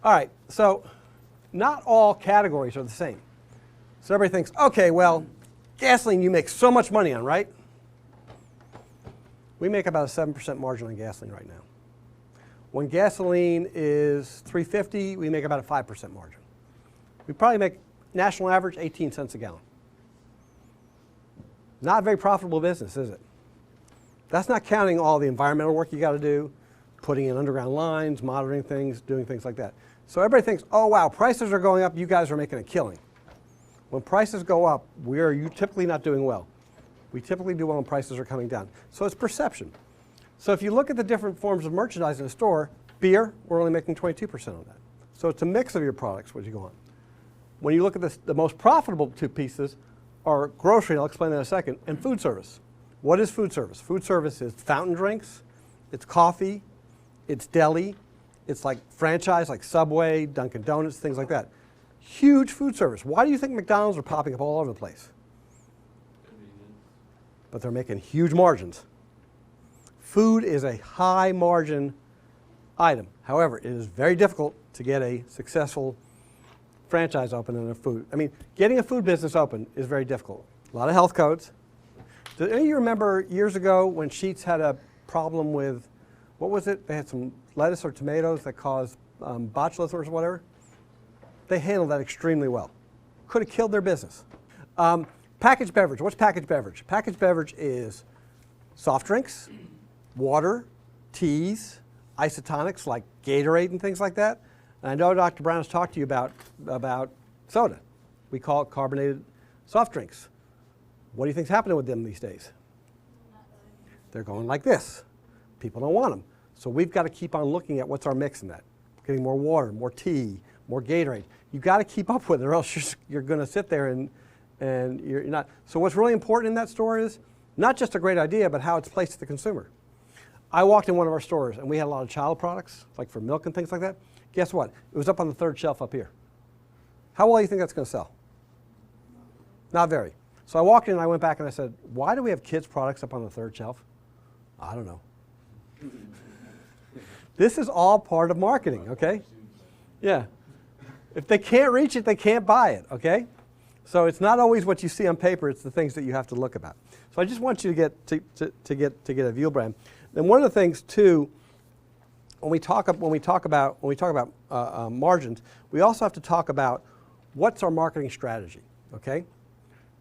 All right, so not all categories are the same. So everybody thinks, okay, well, gasoline you make so much money on, right? We make about a 7% margin on gasoline right now. When gasoline is $3.50, we make about a 5% margin. We probably make, national average, 18 cents a gallon. Not a very profitable business, is it? That's not counting all the environmental work you got to do, putting in underground lines, monitoring things, doing things like that. So everybody thinks, oh wow, prices are going up, you guys are making a killing. When prices go up, you're typically not doing well. We typically do well when prices are coming down. So it's perception. So if you look at the different forms of merchandise in a store, beer, we're only making 22% on that. So it's a mix of your products what you go on. When you look at the most profitable two pieces are grocery, and I'll explain that in a second, and food service. What is food service? Food service is fountain drinks, it's coffee, it's deli, it's like franchise like Subway, Dunkin' Donuts, things like that. Huge food service. Why do you think McDonald's are popping up all over the place? But they're making huge margins. Food is a high margin item. However, it is very difficult to get a successful franchise open in a food. I mean, getting a food business open is very difficult. A lot of health codes. Do any of you remember years ago when Sheetz had a problem with, what was it? They had some lettuce or tomatoes that caused botulism or whatever. They handled that extremely well. Could have killed their business. Packaged beverage. What's packaged beverage? Packaged beverage is soft drinks, water, teas, isotonics like Gatorade and things like that. And I know Dr. Brown has talked to you about soda. We call it carbonated soft drinks. What do you think's happening with them these days? They're going like this. People don't want them. So we've got to keep on looking at what's our mix in that. Getting more water, more tea, more Gatorade. You've got to keep up with it or else you're going to sit there and you're not. So what's really important in that store is not just a great idea, but how it's placed to the consumer. I walked in one of our stores and we had a lot of child products, like for milk and things like that. Guess what? It was up on the third shelf up here. How well do you think that's going to sell? Not very. So I walked in and I went back and I said, why do we have kids' products up on the third shelf? I don't know. This is all part of marketing, okay? Yeah. If they can't reach it, they can't buy it, okay? So it's not always what you see on paper, it's the things that you have to look about. So I just want you to get a view, Brian. And one of the things too, when we talk about margins, we also have to talk about what's our marketing strategy, okay?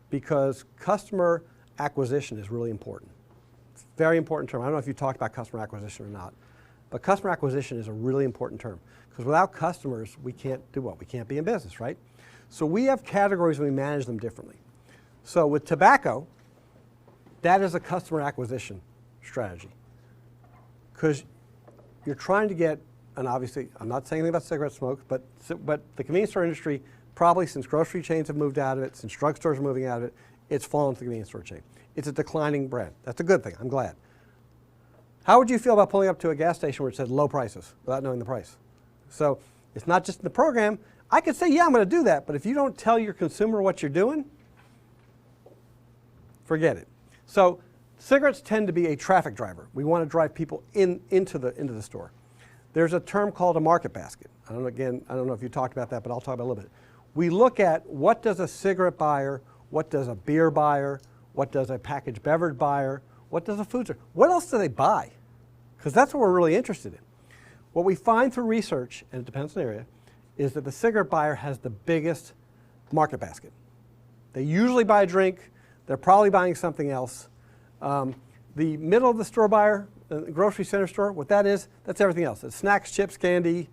Because customer acquisition is really important. It's a very important term. I don't know if you talked about customer acquisition or not, but customer acquisition is a really important term because without customers, we can't do what? We can't be in business, right? So we have categories and we manage them differently. So with tobacco, that is a customer acquisition strategy because you're trying to get, and obviously I'm not saying anything about cigarette smoke, but the convenience store industry, probably since grocery chains have moved out of it, since drugstores are moving out of it, it's fallen to the convenience store chain. It's a declining brand. That's a good thing. I'm glad. How would you feel about pulling up to a gas station where it said low prices without knowing the price? So it's not just in the program. I could say, yeah, I'm going to do that, but if you don't tell your consumer what you're doing, forget it. So cigarettes tend to be a traffic driver. We want to drive people into the store. There's a term called a market basket. I don't know if you talked about that, but I'll talk about it a little bit. We look at what does a cigarette buyer, what does a beer buyer, what does a packaged beverage buyer, what does a food service, what else do they buy? Because that's what we're really interested in. What we find through research, and it depends on the area, is that the cigarette buyer has the biggest market basket. They usually buy a drink, they're probably buying something else. The middle of the store buyer, the grocery center store, what that is, that's everything else. It's snacks, chips, candy,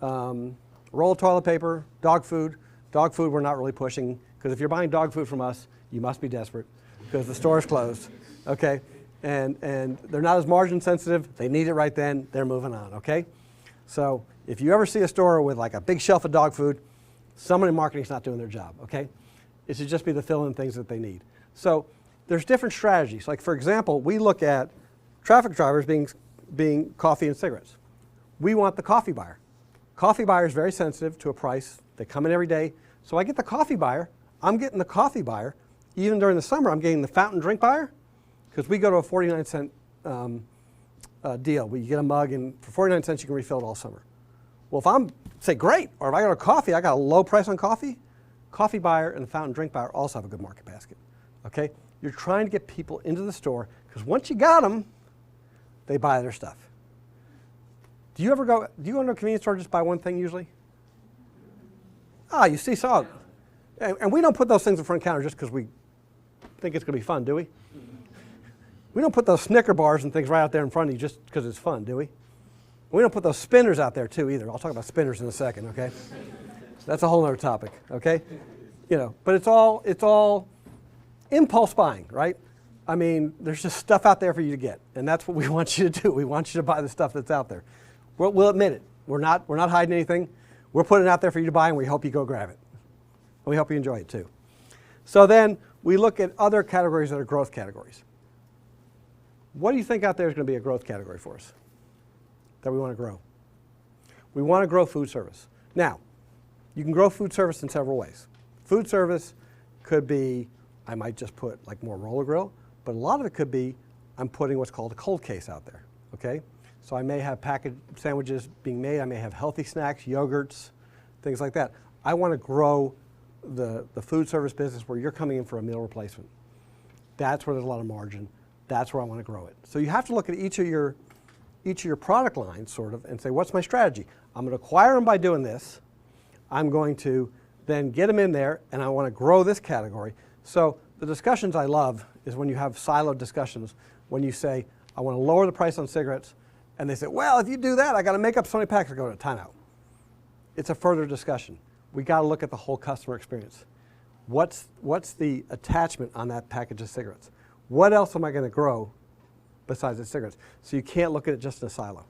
roll of toilet paper, dog food. Dog food we're not really pushing, because if you're buying dog food from us, you must be desperate, because the store is closed, okay? And they're not as margin sensitive, they need it right then, they're moving on, okay? So if you ever see a store with like a big shelf of dog food, someone in marketing is not doing their job, okay? It should just be the fill-in things that they need. So there's different strategies. Like for example, we look at traffic drivers being coffee and cigarettes. We want the coffee buyer. Coffee buyer is very sensitive to a price. They come in every day. So I get the coffee buyer. I'm getting the coffee buyer. Even during the summer, I'm getting the fountain drink buyer because we go to a 49-cent deal. We get a mug and for 49 cents you can refill it all summer. Well, if I'm say, great. Or if I go to coffee, I got a low price on coffee. Coffee buyer and the fountain drink buyer also have a good market basket. Okay? You're trying to get people into the store because once you got them, they buy their stuff. Do you go to a convenience store and just buy one thing usually? Ah, you see, so. And we don't put those things in front counter just because we think it's going to be fun, do we? We don't put those Snicker bars and things right out there in front of you just because it's fun, do we? We don't put those spinners out there too either. I'll talk about spinners in a second, okay? That's a whole other topic, okay? You know, but it's all impulse buying, right? I mean, there's just stuff out there for you to get, and that's what we want you to do. We want you to buy the stuff that's out there. We'll admit it. We're not hiding anything. We're putting it out there for you to buy, and we hope you go grab it. And we hope you enjoy it too. So then we look at other categories that are growth categories. What do you think out there is going to be a growth category for us that we want to grow? We want to grow food service. Now, you can grow food service in several ways. Food service could be, I might just put like more roller grill, but a lot of it could be I'm putting what's called a cold case out there, okay? So I may have packaged sandwiches being made. I may have healthy snacks, yogurts, things like that. I want to grow the food service business where you're coming in for a meal replacement. That's where there's a lot of margin. That's where I want to grow it. So you have to look at each of your product lines sort of and say, what's my strategy? I'm going to acquire them by doing this. I'm going to then get them in there and I want to grow this category. So the discussions I love is when you have siloed discussions, when you say, I want to lower the price on cigarettes, and they say, well, if you do that, I got to make up so many packs to go to timeout. It's a further discussion. We got to look at the whole customer experience. What's the attachment on that package of cigarettes? What else am I going to grow besides the cigarettes? So you can't look at it just in a silo.